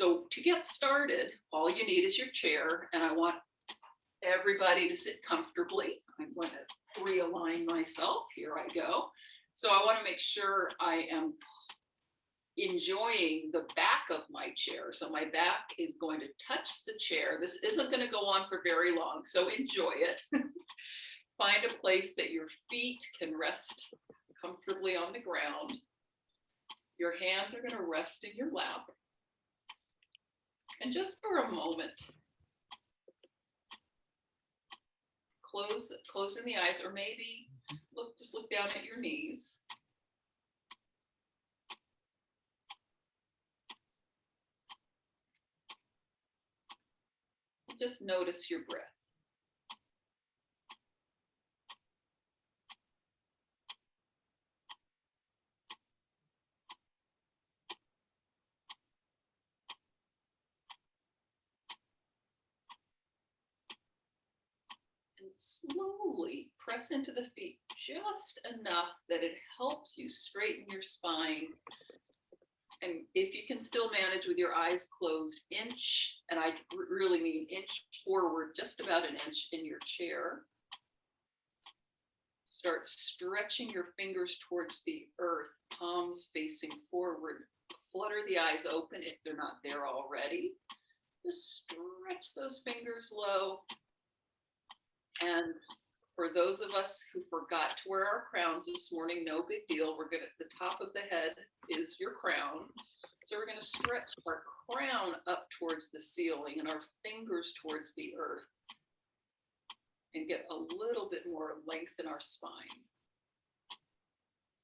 So to get started, all you need is your chair, and I want everybody to sit comfortably. I'm going to realign myself. Here I go. So I want to make sure I am enjoying the back of my chair. So my back is going to touch the chair. This isn't going to go on for very long, so enjoy it. Find a place that your feet can rest comfortably on the ground. Your hands are going to rest in your lap. And just for a moment, closing the eyes, or maybe just look down at your knees. Just notice your breath. And slowly press into the feet just enough that it helps you straighten your spine. And if you can still manage with your eyes closed, inch, and I really mean inch forward, just about an inch in your chair. Start stretching your fingers towards the earth, palms facing forward. Flutter the eyes open if they're not there already. Just stretch those fingers low. And for those of us who forgot to wear our crowns this morning, no big deal. We're going to, the top of the head is your crown. So we're going to stretch our crown up towards the ceiling and our fingers towards the earth and get a little bit more length in our spine.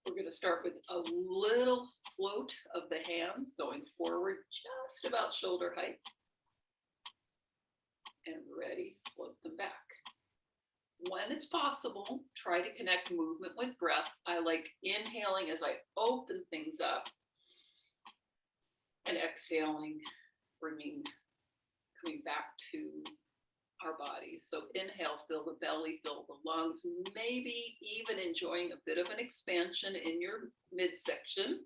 We're going to start with a little float of the hands going forward, just about shoulder height. And ready, float them back. When it's possible, try to connect movement with breath. I like inhaling as I open things up and exhaling, coming back to our bodies. So inhale, fill the belly, fill the lungs, maybe even enjoying a bit of an expansion in your midsection.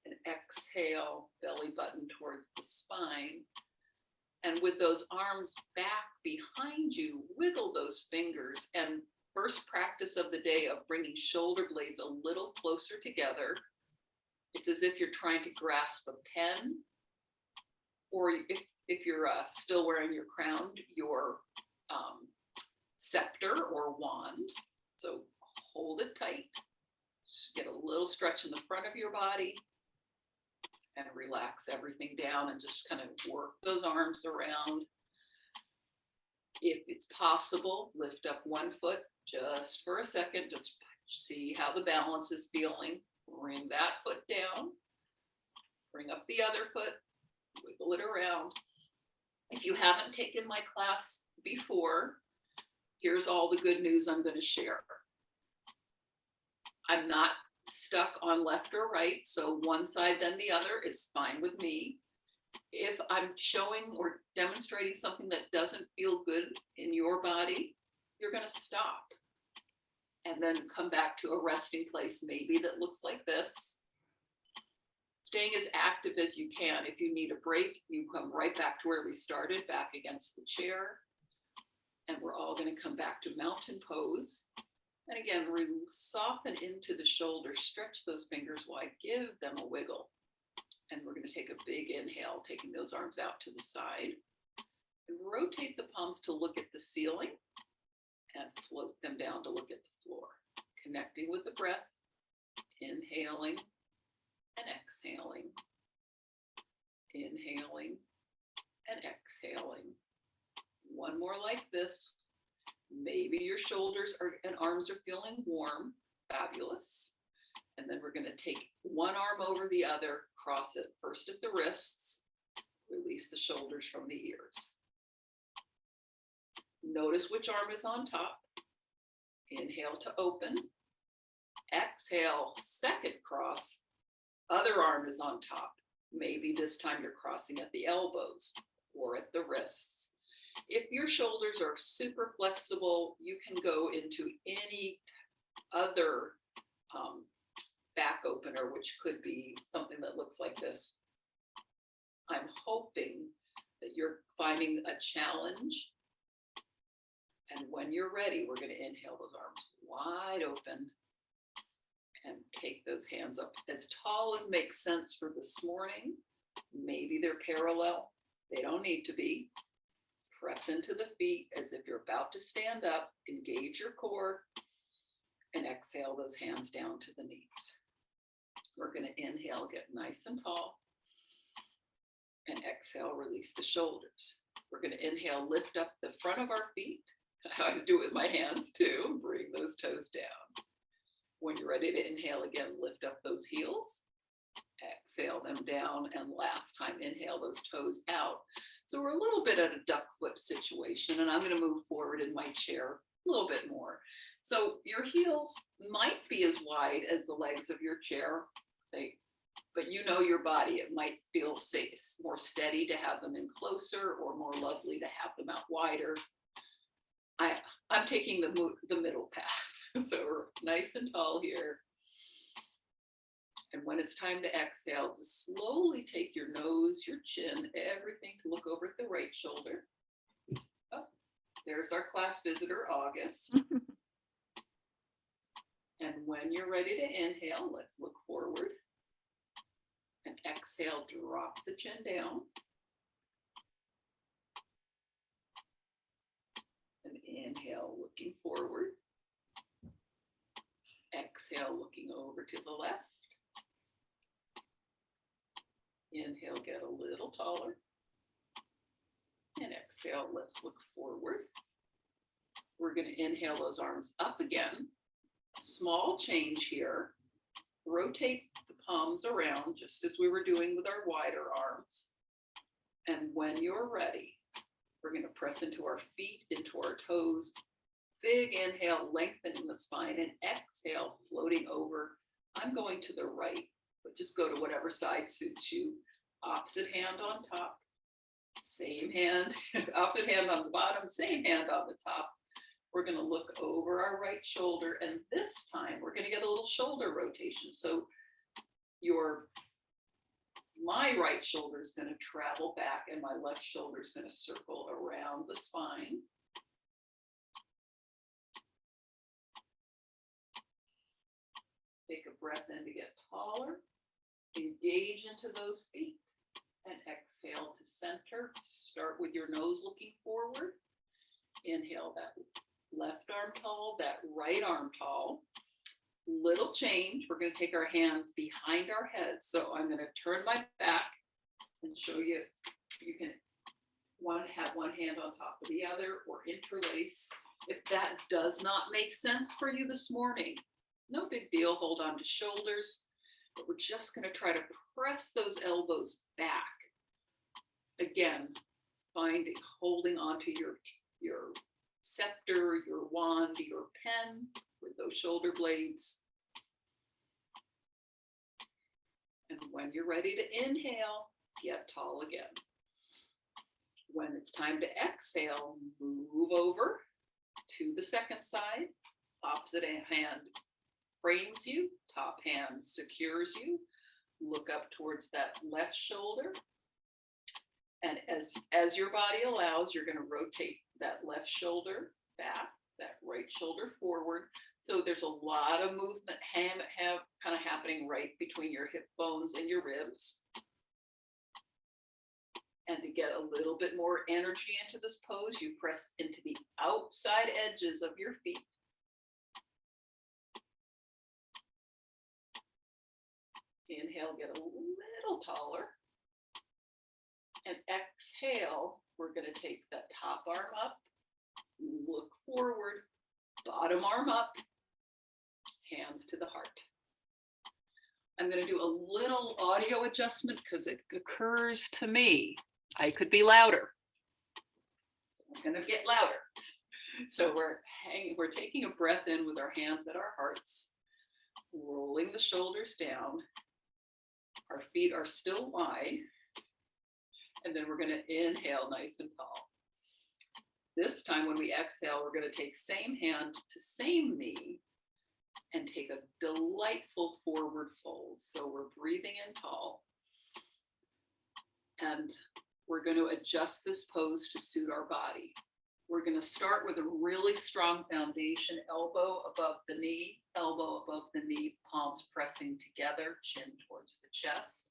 And exhale, belly button towards the spine. And with those arms back behind you, wiggle those fingers. And first practice of the day of bringing shoulder blades a little closer together. It's as if you're trying to grasp a pen, or if you're still wearing your crown, your scepter or wand. So hold it tight. Just get a little stretch in the front of your body. And relax everything down and just kind of work those arms around. If it's possible, lift up one foot just for a second. Just see how the balance is feeling. Bring that foot down. Bring up the other foot. Wiggle it around. If you haven't taken my class before, here's all the good news I'm going to share. I'm not stuck on left or right, so one side then the other is fine with me. If I'm showing or demonstrating something that doesn't feel good in your body, you're going to stop and then come back to a resting place maybe that looks like this. Staying as active as you can. If you need a break, you come right back to where we started, back against the chair. And we're all going to come back to mountain pose. And again, soften into the shoulders, stretch those fingers wide, give them a wiggle. And we're going to take a big inhale, taking those arms out to the side. And rotate the palms to look at the ceiling and float them down to look at the floor. Connecting with the breath, inhaling and exhaling. Inhaling and exhaling. One more like this. Maybe your shoulders and arms are feeling warm, fabulous. And then we're going to take one arm over the other, cross it first at the wrists, release the shoulders from the ears. Notice which arm is on top. Inhale to open. Exhale, second cross. Other arm is on top. Maybe this time you're crossing at the elbows or at the wrists. If your shoulders are super flexible, you can go into any other back opener, which could be something that looks like this. I'm hoping that you're finding a challenge. And when you're ready, we're going to inhale those arms wide open and take those hands up as tall as makes sense for this morning. Maybe they're parallel. They don't need to be. Press into the feet as if you're about to stand up. Engage your core and exhale those hands down to the knees. We're going to inhale, get nice and tall. And exhale, release the shoulders. We're going to inhale, lift up the front of our feet. I always do it with my hands too. Bring those toes down. When you're ready to inhale again, lift up those heels. Exhale them down. And last time, inhale those toes out. So we're a little bit at a duck foot situation, and I'm going to move forward in my chair a little bit more. So your heels might be as wide as the legs of your chair, but you know your body. It might feel safe, more steady to have them in closer, or more lovely to have them out wider. I'm taking the middle path. So we're nice and tall here. And when it's time to exhale, just slowly take your nose, your chin, everything to look over at the right shoulder. Oh, there's our class visitor, August. And when you're ready to inhale, let's look forward. And exhale, drop the chin down. And inhale, looking forward. Exhale, looking over to the left. Inhale, get a little taller. And exhale, let's look forward. We're going to inhale those arms up again. Small change here. Rotate the palms around just as we were doing with our wider arms. And when you're ready, we're going to press into our feet, into our toes. Big inhale, lengthening the spine, and exhale, floating over. I'm going to the right, but just go to whatever side suits you. Opposite hand on top, same hand, opposite hand on the bottom, same hand on the top. We're going to look over our right shoulder, and this time we're going to get a little shoulder rotation. So my right shoulder is going to travel back, and my left shoulder is going to circle around the spine. Take a breath in to get taller. Engage into those feet and exhale to center. Start with your nose looking forward. Inhale that left arm tall, that right arm tall. Little change. We're going to take our hands behind our heads. So I'm going to turn my back and show you. You can have one hand on top of the other or interlace. If that does not make sense for you this morning, no big deal. Hold on to shoulders. But we're just going to try to press those elbows back. Again, holding onto your scepter, your wand, your pen with those shoulder blades. And when you're ready to inhale, get tall again. When it's time to exhale, move over to the second side. Opposite hand frames you, top hand secures you. Look up towards that left shoulder. And as your body allows, you're going to rotate that left shoulder back, that right shoulder forward. So there's a lot of movement kind of happening right between your hip bones and your ribs. And to get a little bit more energy into this pose, you press into the outside edges of your feet. Inhale, get a little taller. And exhale, we're going to take that top arm up, look forward, bottom arm up, hands to the heart. I'm going to do a little audio adjustment because it occurs to me I could be louder. So I'm going to get louder. So we're taking a breath in with our hands at our hearts, rolling the shoulders down. Our feet are still wide. And then we're going to inhale nice and tall. This time when we exhale, we're going to take same hand to same knee and take a delightful forward fold. So we're breathing in tall. And we're going to adjust this pose to suit our body. We're going to start with a really strong foundation, elbow above the knee, palms pressing together, chin towards the chest,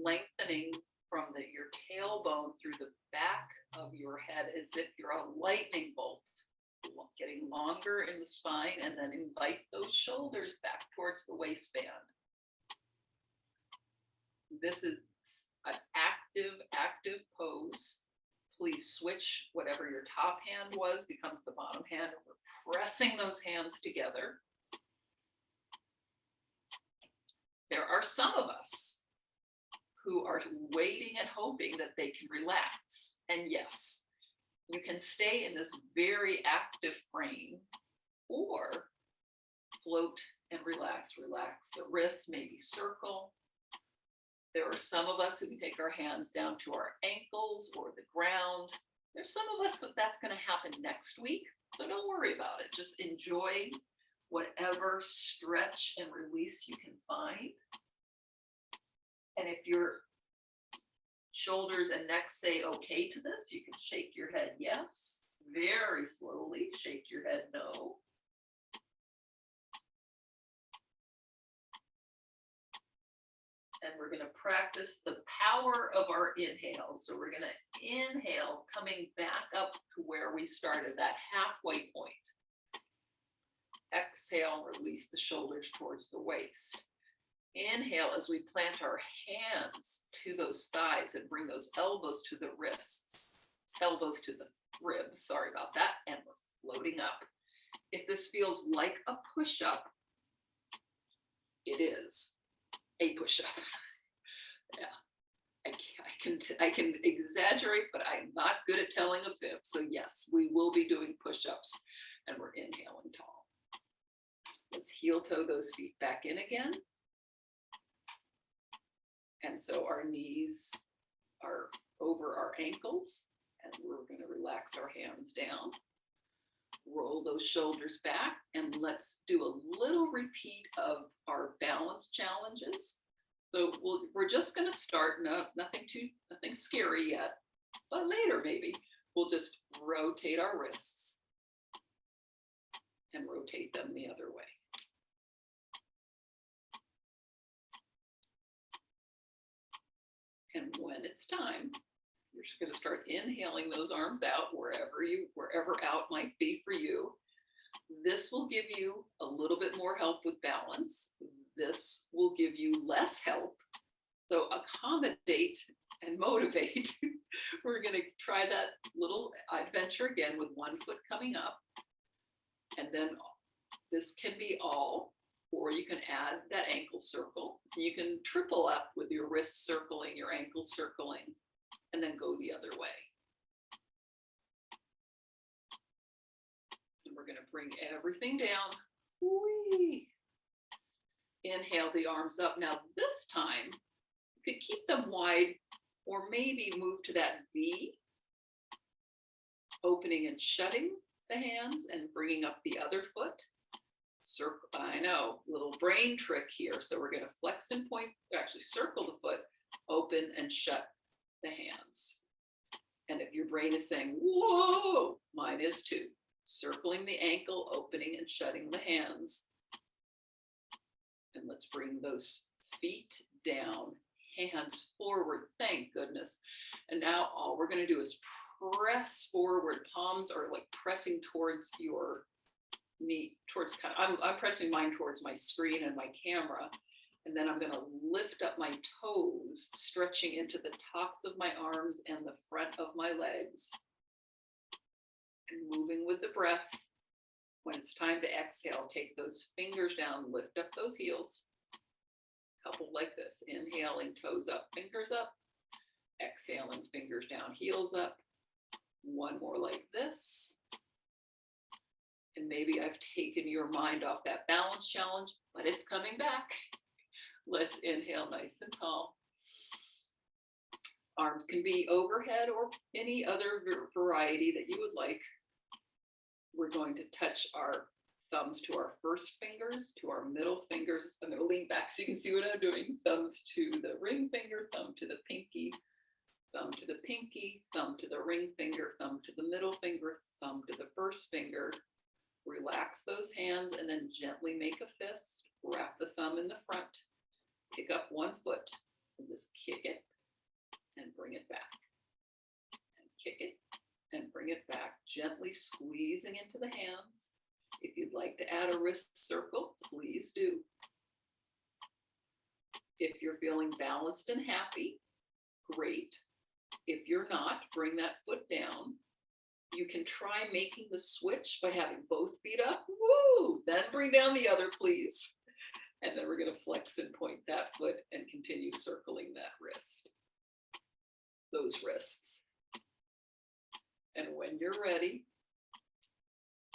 lengthening from your tailbone through the back of your head as if you're a lightning bolt, getting longer in the spine, and then invite those shoulders back towards the waistband. This is an active pose. Please switch whatever your top hand was, becomes the bottom hand, and we're pressing those hands together. There are some of us who are waiting and hoping that they can relax. And yes, you can stay in this very active frame or float and relax. Relax the wrists, maybe circle. There are some of us who can take our hands down to our ankles or the ground. There's some of us that's going to happen next week. So don't worry about it. Just enjoy whatever stretch and release you can find. And if your shoulders and neck say okay to this, you can shake your head yes. Very slowly shake your head no. And we're going to practice the power of our inhale. So we're going to inhale, coming back up to where we started, that halfway point. Exhale, release the shoulders towards the waist. Inhale as we plant our hands to those thighs and bring those elbows to the wrists, elbows to the ribs, sorry about that, and we're floating up. If this feels like a push-up, it is a push-up. Yeah, I can exaggerate, but I'm not good at telling a fib. So yes, we will be doing push-ups, and we're inhaling tall. Let's heel toe those feet back in again. And so our knees are over our ankles, and we're going to relax our hands down. Roll those shoulders back, and let's do a little repeat of our balance challenges. So we're just going to start, nothing scary yet, but later maybe we'll just rotate our wrists and rotate them the other way. And when it's time, you're just going to start inhaling those arms out wherever out might be for you. This will give you a little bit more help with balance. This will give you less help. So accommodate and motivate. We're going to try that little adventure again with one foot coming up. And then this can be all, or you can add that ankle circle. You can triple up with your wrists circling, your ankles circling, and then go the other way. And we're going to bring everything down. Whee! Inhale the arms up. Now this time, you could keep them wide or maybe move to that V, opening and shutting the hands and bringing up the other foot. Circle, I know, little brain trick here. So we're going to flex and point, actually circle the foot, open and shut the hands. And if your brain is saying, whoa, mine is too. Circling the ankle, opening and shutting the hands. And let's bring those feet down, hands forward, thank goodness. And now all we're going to do is press forward. Palms are like pressing towards your knee, towards I'm pressing mine towards my screen and my camera. And then I'm going to lift up my toes, stretching into the tops of my arms and the front of my legs. And moving with the breath. When it's time to exhale, take those fingers down, lift up those heels. Couple like this, inhaling, toes up, fingers up. Exhaling, fingers down, heels up. One more like this. And maybe I've taken your mind off that balance challenge, but it's coming back. Let's inhale nice and tall. Arms can be overhead or any other variety that you would like. We're going to touch our thumbs to our first fingers, to our middle fingers. I'm going to lean back so you can see what I'm doing. Thumbs to the ring finger, thumb to the pinky, thumb to the pinky, thumb to the ring finger, thumb to the middle finger, thumb to the first finger. Relax those hands and then gently make a fist. Wrap the thumb in the front. Pick up one foot and just kick it and bring it back. And kick it and bring it back, gently squeezing into the hands. If you'd like to add a wrist circle, please do. If you're feeling balanced and happy, great. If you're not, bring that foot down. You can try making the switch by having both feet up. Woo! Then bring down the other, please. And then we're going to flex and point that foot and continue circling that wrist. Those wrists. And when you're ready,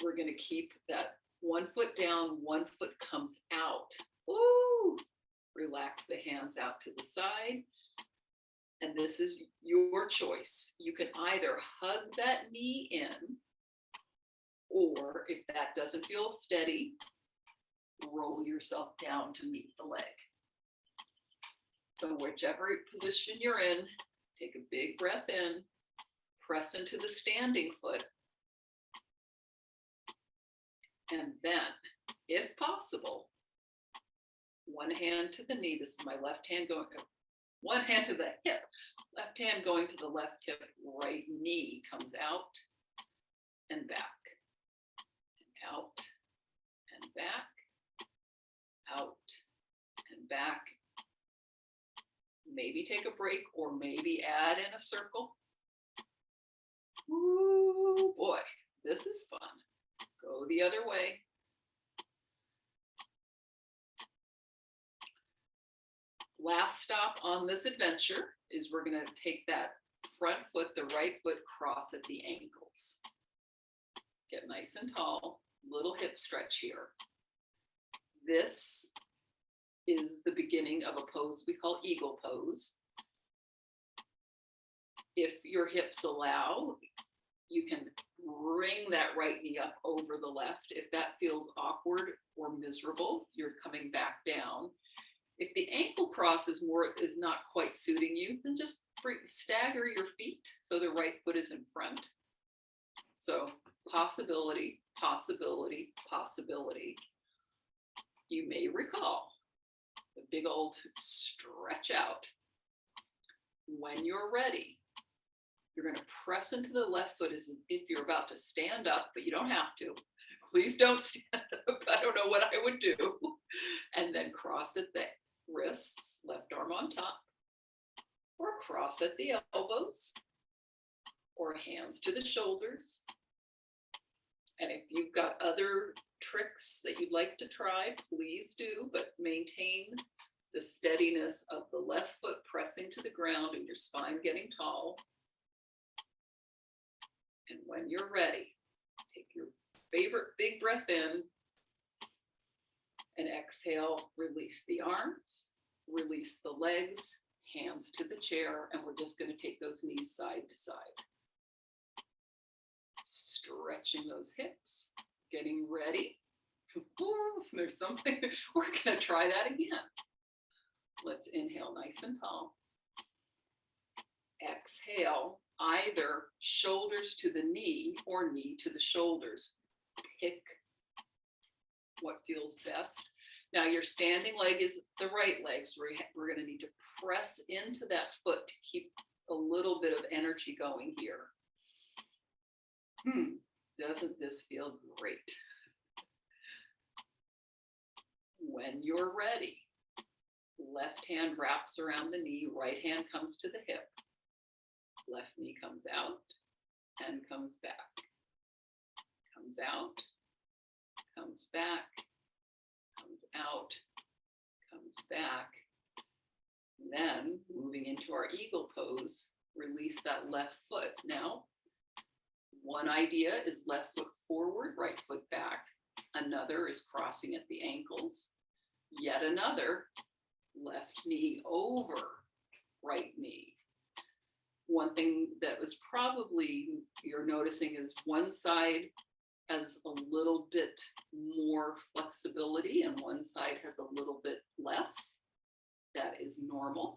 we're going to keep that one foot down, one foot comes out. Woo! Relax the hands out to the side. And this is your choice. You can either hug that knee in, or if that doesn't feel steady, roll yourself down to meet the leg. So whichever position you're in, take a big breath in, press into the standing foot, and then, if possible, one hand to the knee. This is my left hand going, one hand to the hip, left hand going to the left hip, right knee comes out and back, and out and back, out and back. Maybe take a break or maybe add in a circle. Ooh, boy, this is fun. Go the other way. Last stop on this adventure is we're going to take that front foot, the right foot, cross at the ankles. Get nice and tall, little hip stretch here. This is the beginning of a pose we call eagle pose. If your hips allow, you can bring that right knee up over the left. If that feels awkward or miserable, you're coming back down. If the ankle cross is not quite suiting you, then just stagger your feet so the right foot is in front. So possibility, possibility, possibility. You may recall the big old stretch out. When you're ready, you're going to press into the left foot as if you're about to stand up, but you don't have to. Please don't stand up. I don't know what I would do. And then cross at the wrists, left arm on top, or cross at the elbows, or hands to the shoulders. And if you've got other tricks that you'd like to try, please do, but maintain the steadiness of the left foot pressing to the ground and your spine getting tall. And when you're ready, take your favorite big breath in and exhale, release the arms, release the legs, hands to the chair, and we're just going to take those knees side to side. Stretching those hips, getting ready. Ooh, there's something, we're going to try that again. Let's inhale nice and tall. Exhale, either shoulders to the knee or knee to the shoulders. Pick what feels best. Now your standing leg is the right leg, so we're going to need to press into that foot to keep a little bit of energy going here. Doesn't this feel great? When you're ready, left hand wraps around the knee, right hand comes to the hip. Left knee comes out and comes back. Comes out, comes back, comes out, comes back. Then moving into our eagle pose, release that left foot. Now, one idea is left foot forward, right foot back. Another is crossing at the ankles. Yet another, left knee over right knee. One thing that was probably you're noticing is one side has a little bit more flexibility and one side has a little bit less. That is normal.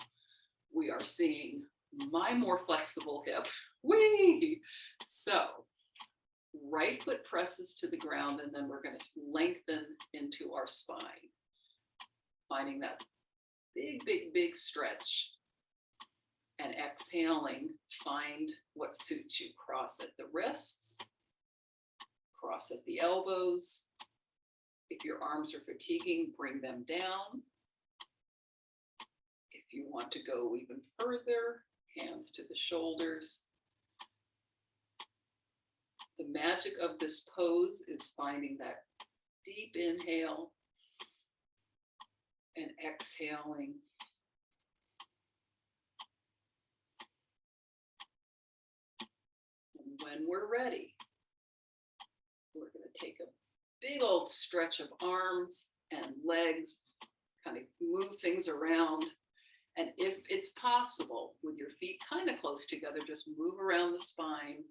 We are seeing my more flexible hip. Whee! So right foot presses to the ground, and then we're going to lengthen into our spine, finding that big, big, big stretch. And exhaling, find what suits you. Cross at the wrists, cross at the elbows. If your arms are fatiguing, bring them down. If you want to go even further, hands to the shoulders. The magic of this pose is finding that deep inhale and exhaling. And when we're ready, we're going to take a big old stretch of arms and legs, kind of move things around. And if it's possible, with your feet kind of close together, just move around the spine,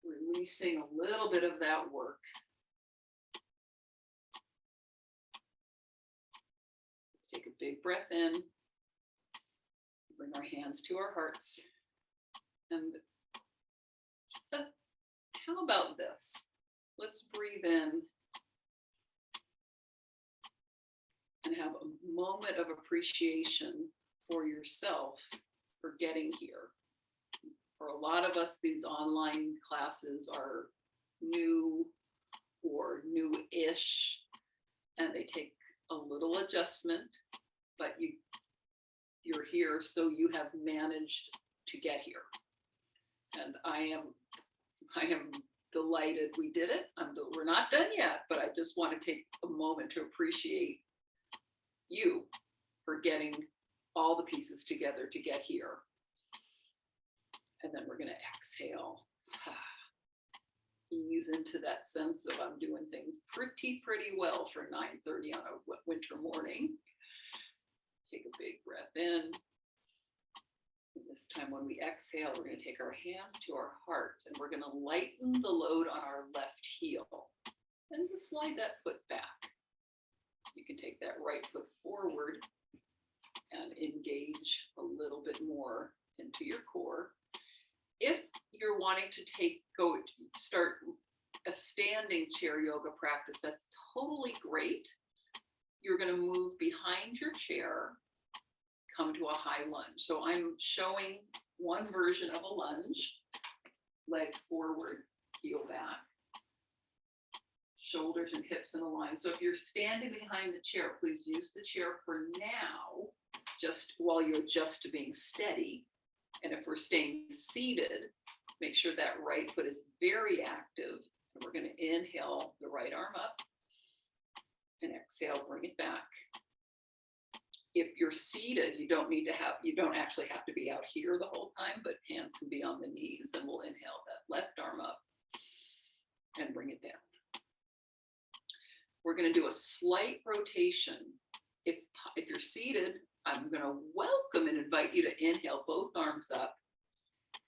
releasing a little bit of that work. Let's take a big breath in, bring our hands to our hearts. And how about this? Let's breathe in and have a moment of appreciation for yourself for getting here. For a lot of us, these online classes are new or new-ish, and they take a little adjustment, but you're here, so you have managed to get here. And I am delighted we did it. We're not done yet, but I just want to take a moment to appreciate you for getting all the pieces together to get here. And then we're going to exhale. Ease into that sense of I'm doing things pretty well for 9:30 on a winter morning. Take a big breath in. And this time when we exhale, we're going to take our hands to our hearts and we're going to lighten the load on our left heel and just slide that foot back. You can take that right foot forward and engage a little bit more into your core. If you're wanting to start a standing chair yoga practice, that's totally great. You're going to move behind your chair, come to a high lunge. So I'm showing one version of a lunge, leg forward, heel back, shoulders and hips in a line. So if you're standing behind the chair, please use the chair for now, just while you adjust to being steady. And if we're staying seated, make sure that right foot is very active. And we're going to inhale the right arm up and exhale, bring it back. If you're seated, you don't actually have to be out here the whole time, but hands can be on the knees, and we'll inhale that left arm up and bring it down. We're going to do a slight rotation. If you're seated, I'm going to welcome and invite you to inhale both arms up.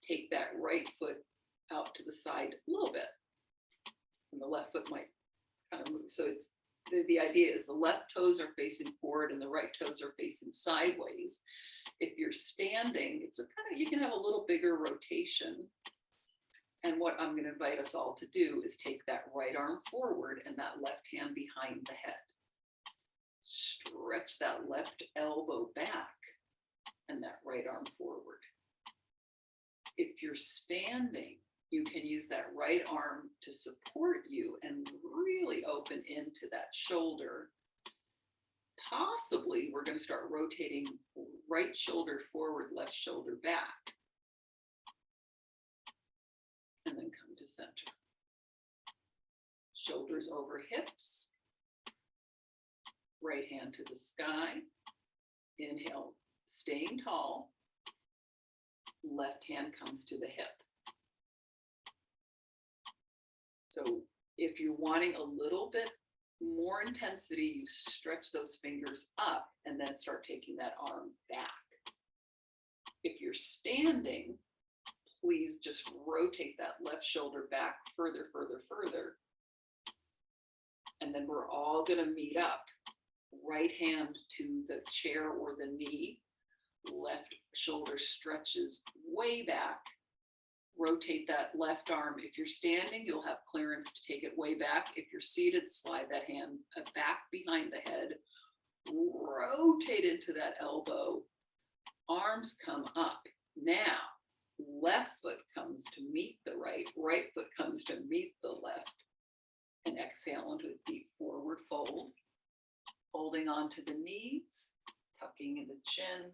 Take that right foot out to the side a little bit. And the left foot might kind of move. So it's the idea is the left toes are facing forward and the right toes are facing sideways. If you're standing, you can have a little bigger rotation. And what I'm going to invite us all to do is take that right arm forward and that left hand behind the head. Stretch that left elbow back and that right arm forward. If you're standing, you can use that right arm to support you and really open into that shoulder. Possibly, we're going to start rotating right shoulder forward, left shoulder back. And then come to center. Shoulders over hips. Right hand to the sky. Inhale, staying tall. Left hand comes to the hip. So if you're wanting a little bit more intensity, you stretch those fingers up and then start taking that arm back. If you're standing, please just rotate that left shoulder back further. And then we're all going to meet up. Right hand to the chair or the knee. Left shoulder stretches way back. Rotate that left arm. If you're standing, you'll have clearance to take it way back. If you're seated, slide that hand back behind the head. Rotate into that elbow. Arms come up. Now, left foot comes to meet the right. Right foot comes to meet the left. And exhale into a deep forward fold. Holding on to the knees, tucking in the chin.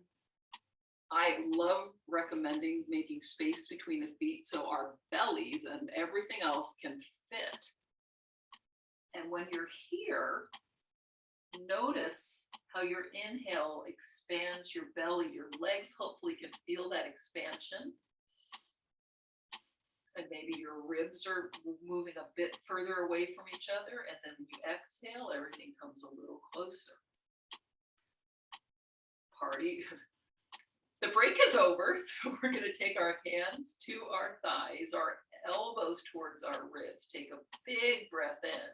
I love recommending making space between the feet so our bellies and everything else can fit. And when you're here, notice how your inhale expands your belly. Your legs hopefully can feel that expansion. And maybe your ribs are moving a bit further away from each other. And then when you exhale, everything comes a little closer. Party. The break is over, so we're going to take our hands to our thighs, our elbows towards our ribs. Take a big breath in.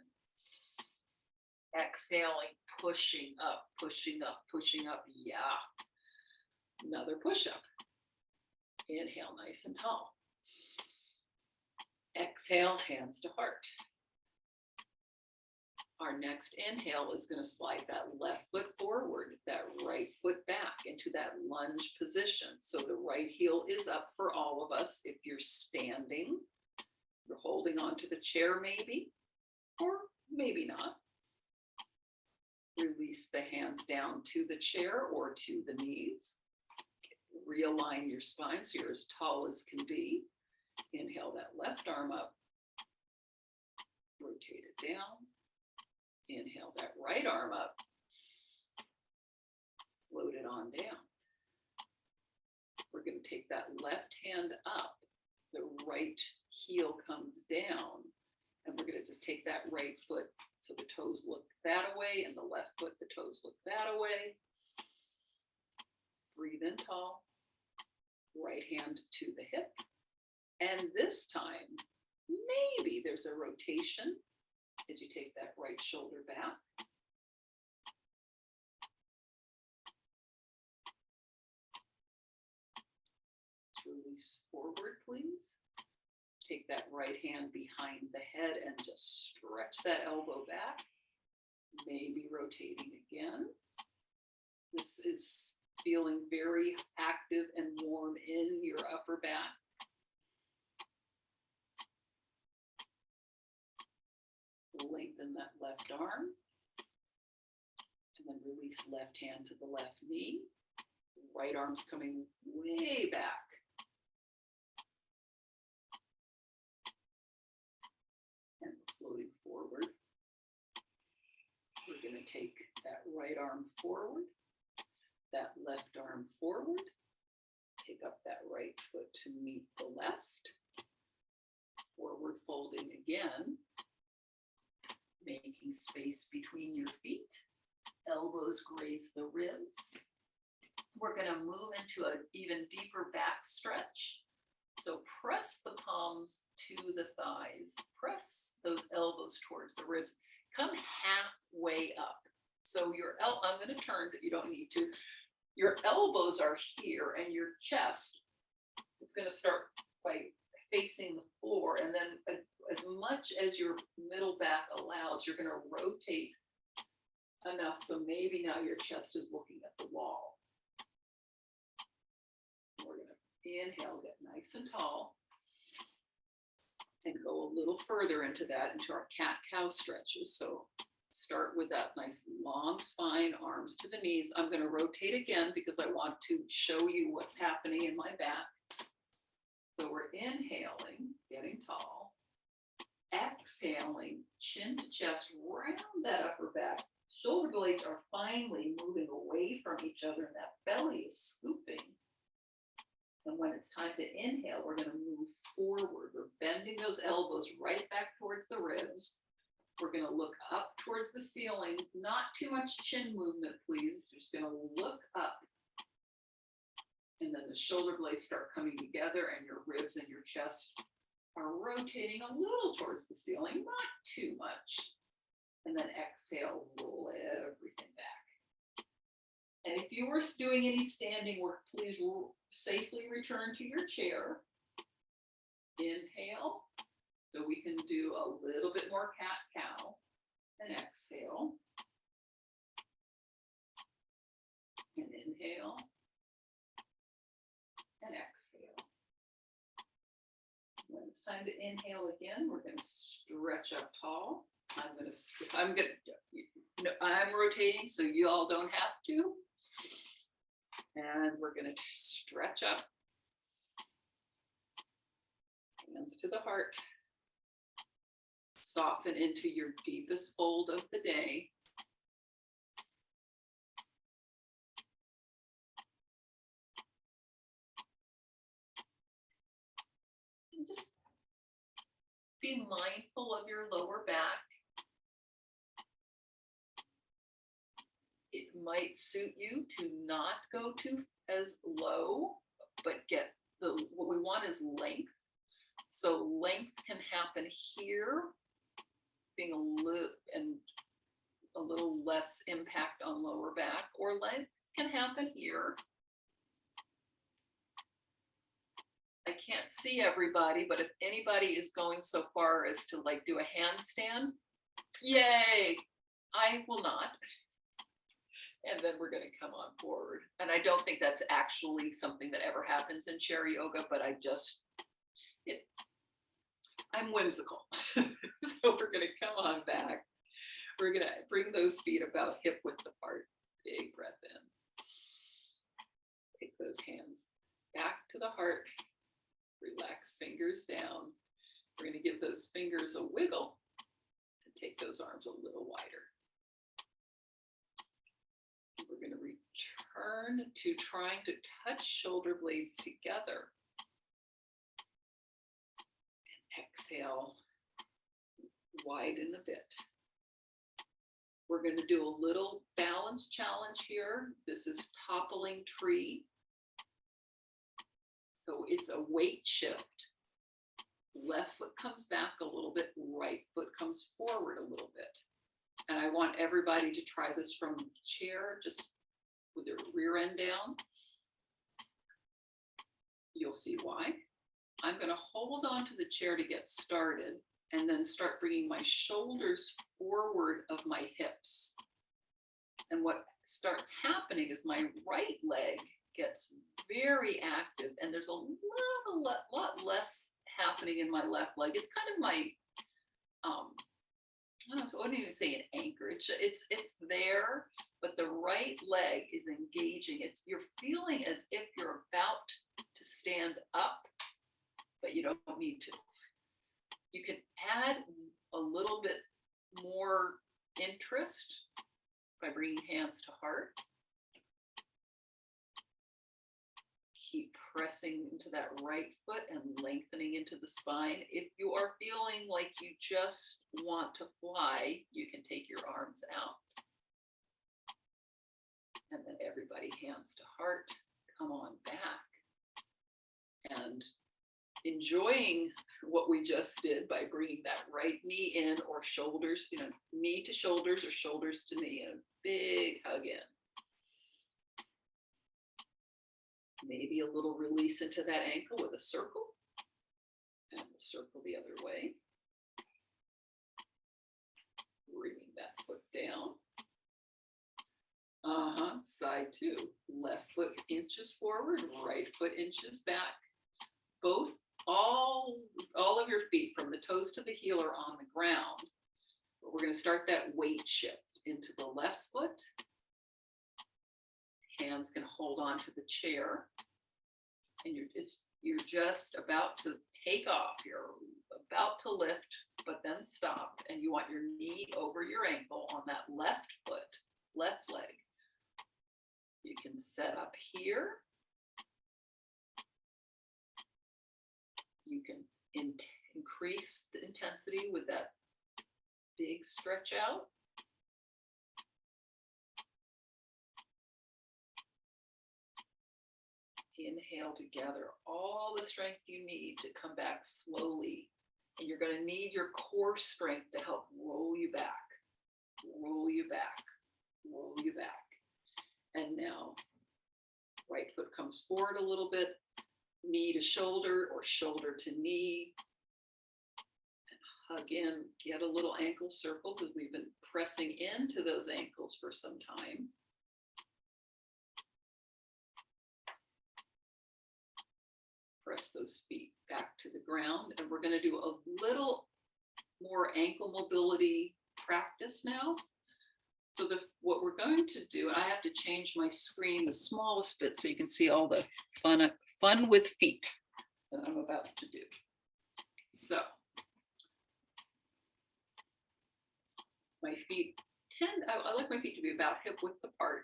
Exhaling, pushing up, pushing up, pushing up. Yeah. Another push up. Inhale, nice and tall. Exhale, hands to heart. Our next inhale is going to slide that left foot forward, that right foot back into that lunge position. So the right heel is up for all of us. If you're standing, you're holding onto the chair maybe, or maybe not. Release the hands down to the chair or to the knees. Realign your spine so you're as tall as can be. Inhale that left arm up. Rotate it down. Inhale that right arm up. Float it on down. We're going to take that left hand up. The right heel comes down. And we're going to just take that right foot so the toes look that way, and the left foot, the toes look that way. Breathe in tall. Right hand to the hip. And this time, maybe there's a rotation as you take that right shoulder back. Let's release forward, please. Take that right hand behind the head and just stretch that elbow back. Maybe rotating again. This is feeling very active and warm in your upper back. Lengthen that left arm. And then release left hand to the left knee. Right arm's coming way back. And floating forward. We're going to take that right arm forward, that left arm forward, take up that right foot to meet the left, forward folding again, making space between your feet, elbows graze the ribs. We're going to move into an even deeper back stretch. So press the palms to the thighs, press those elbows towards the ribs, come halfway up. So I'm going to turn, but you don't need to. Your elbows are here and your chest is going to start by facing the floor. And then as much as your middle back allows, you're going to rotate enough so maybe now your chest is looking at the wall. We're going to inhale, get nice and tall, and go a little further into our cat-cow stretches. So start with that nice long spine, arms to the knees. I'm going to rotate again because I want to show you what's happening in my back. So we're inhaling, getting tall, exhaling, chin to chest, round that upper back. Shoulder blades are finally moving away from each other and that belly is scooping. And when it's time to inhale, we're going to move forward. We're bending those elbows right back towards the ribs. We're going to look up towards the ceiling. Not too much chin movement, please. You're just going to look up. And then the shoulder blades start coming together and your ribs and your chest are rotating a little towards the ceiling, not too much. And then exhale, roll everything back. And if you were doing any standing work, please safely return to your chair. Inhale, so we can do a little bit more cat-cow, and exhale. And inhale, and exhale. When it's time to inhale again, we're going to stretch up tall. I'm rotating so you all don't have to. And we're going to stretch up. Hands to the heart. Soften into your deepest fold of the day. And just be mindful of your lower back. It might suit you to not go too as low, but get what we want is length. So length can happen here, being a little less impact on lower back, or length can happen here. I can't see everybody, but if anybody is going so far as to like do a handstand, yay, I will not. And then we're going to come on forward. And I don't think that's actually something that ever happens in chair yoga, but I'm whimsical. So we're going to come on back. We're going to bring those feet about hip width apart. Big breath in. Take those hands back to the heart. Relax fingers down. We're going to give those fingers a wiggle and take those arms a little wider. We're going to return to trying to touch shoulder blades together. And exhale, widen a bit. We're going to do a little balance challenge here. This is toppling tree. So it's a weight shift. Left foot comes back a little bit, right foot comes forward a little bit. And I want everybody to try this from the chair, just with their rear end down. You'll see why. I'm going to hold on to the chair to get started and then start bringing my shoulders forward of my hips. And what starts happening is my right leg gets very active, and there's a lot less happening in my left leg. It's kind of my, I wouldn't even say an anchor. It's there, but the right leg is engaging. You're feeling as if you're about to stand up, but you don't need to. You can add a little bit more interest by bringing hands to heart. Keep pressing into that right foot and lengthening into the spine. If you are feeling like you just want to fly, you can take your arms out. And then everybody, hands to heart, come on back. And enjoying what we just did by bringing that right knee in, or shoulders, knee to shoulders or shoulders to knee, and a big hug in. Maybe a little release into that ankle with a circle, and we'll circle the other way. Bringing that foot down. Side two. Left foot inches forward, right foot inches back. All of your feet from the toes to the heel are on the ground. But we're going to start that weight shift into the left foot. Hands can hold on to the chair, and you're just about to take off. You're about to lift, but then stop, and you want your knee over your ankle on that left foot, left leg. You can set up here. You can increase the intensity with that big stretch out. Inhale to gather all the strength you need to come back slowly. And you're going to need your core strength to help roll you back, roll you back, roll you back. And now right foot comes forward a little bit, knee to shoulder or shoulder to knee. And hug in, get a little ankle circle because we've been pressing into those ankles for some time. Press those feet back to the ground. And we're going to do a little more ankle mobility practice now. So what we're going to do, and I have to change my screen the smallest bit so you can see all the fun with feet that I'm about to do. So my feet I like my feet to be about hip width apart.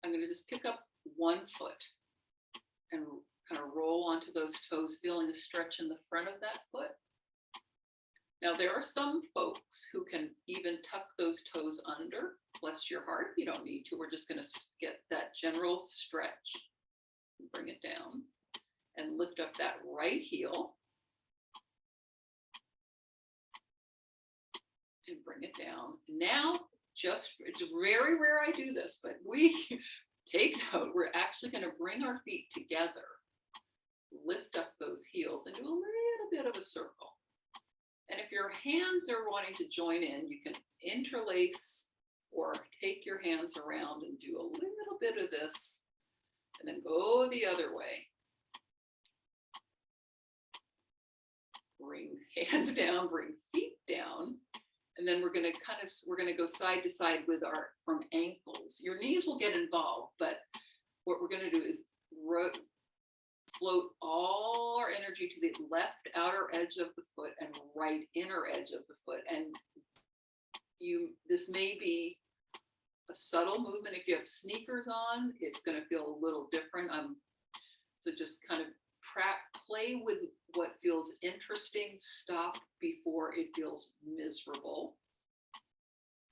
I'm going to just pick up one foot and kind of roll onto those toes, feeling a stretch in the front of that foot. Now, there are some folks who can even tuck those toes under. Bless your heart, you don't need to. We're just going to get that general stretch. Bring it down and lift up that right heel. And bring it down. Now, it's very rare I do this, but we take note. We're actually going to bring our feet together, lift up those heels, and do a little bit of a circle. And if your hands are wanting to join in, you can interlace or take your hands around and do a little bit of this, and then go the other way. Bring hands down, bring feet down. And then we're going to go side to side with from ankles. Your knees will get involved, but what we're going to do is float all our energy to the left outer edge of the foot and right inner edge of the foot. And this may be a subtle movement. If you have sneakers on, it's going to feel a little different. So just kind of play with what feels interesting. Stop before it feels miserable.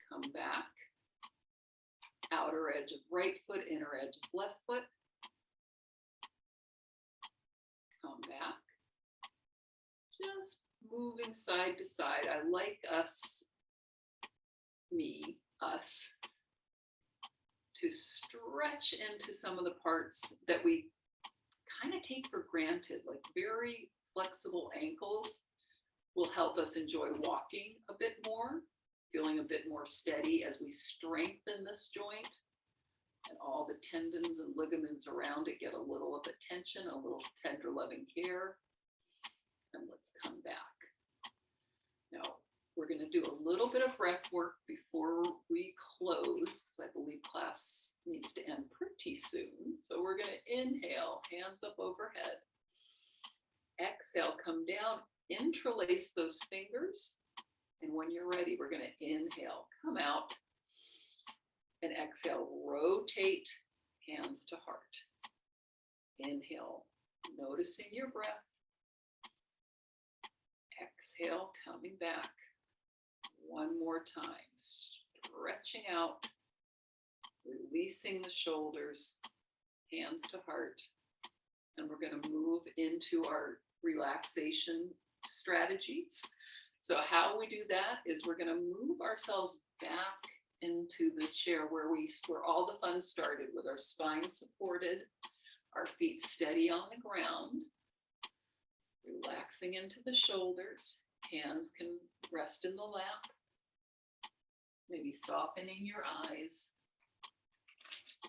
Come back. Outer edge of right foot, inner edge of left foot. Come back. Just moving side to side. I like us to stretch into some of the parts that we kind of take for granted, like very flexible ankles will help us enjoy walking a bit more, feeling a bit more steady as we strengthen this joint, and all the tendons and ligaments around it get a little of attention, a little tender loving care. And let's come back. Now, we're going to do a little bit of breath work before we close, because I believe class needs to end pretty soon. So we're going to inhale, hands up overhead. Exhale, come down, interlace those fingers. And when you're ready, we're going to inhale, come out, and exhale, rotate hands to heart. Inhale, noticing your breath. Exhale, coming back. One more time, stretching out, releasing the shoulders, hands to heart. And we're going to move into our relaxation strategies. So how we do that is we're going to move ourselves back into the chair where all the fun started, with our spine supported, our feet steady on the ground, relaxing into the shoulders. Hands can rest in the lap, maybe softening your eyes,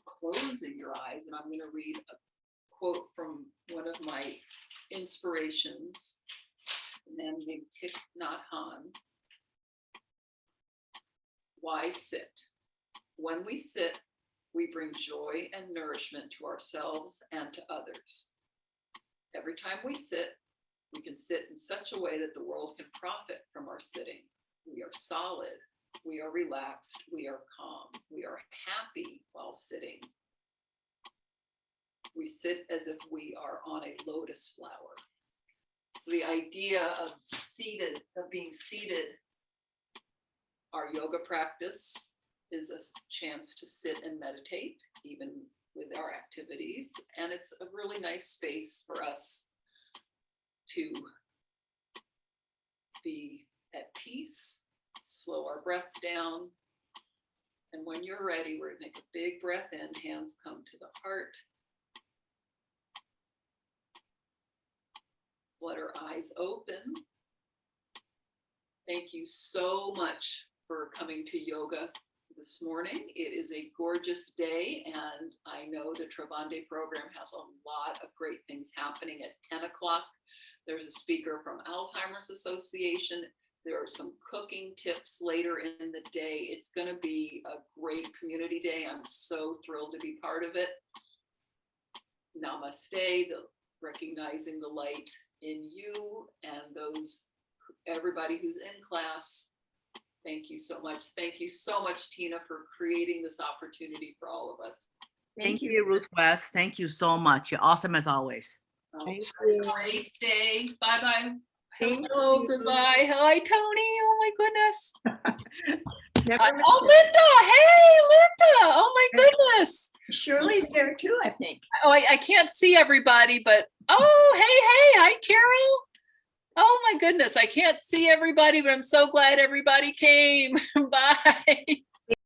closing your eyes. And I'm going to read a quote from one of my inspirations, a man named Thich Nhat Hanh. Why sit? When we sit, we bring joy and nourishment to ourselves and to others. Every time we sit, we can sit in such a way that the world can profit from our sitting. We are solid, we are relaxed, we are calm, we are happy while sitting. We sit as if we are on a lotus flower. So the idea of being seated, our yoga practice is a chance to sit and meditate, even with our activities. And it's a really nice space for us to be at peace, slow our breath down, And when you're ready, we're gonna take a big breath in, hands come to the heart. Let our eyes open. Thank you so much for coming to yoga this morning. It is a gorgeous day, and I know the Travandi program has a lot of great things happening at 10 o'clock. There's a speaker from Alzheimer's Association. There are some cooking tips later in the day. It's going to be a great community day. I'm so thrilled to be part of it. Namaste, recognizing the light in you and everybody who's in class. Thank you so much. Thank you so much, Tina, for creating this opportunity for all of us. Thank you, Ruth West. Thank you so much. You're awesome as always. Thank Have you. a great day. Bye-bye. Thank Hello, you. goodbye. Hi, Tony. Oh my goodness. Never Oh, met Linda. Hey, Linda. Oh my goodness. her. Shirley's there too, I think. Oh, I can't see everybody, but oh, hey. Hi, Carol. Oh my goodness. I can't see everybody, but I'm so glad everybody came. Bye.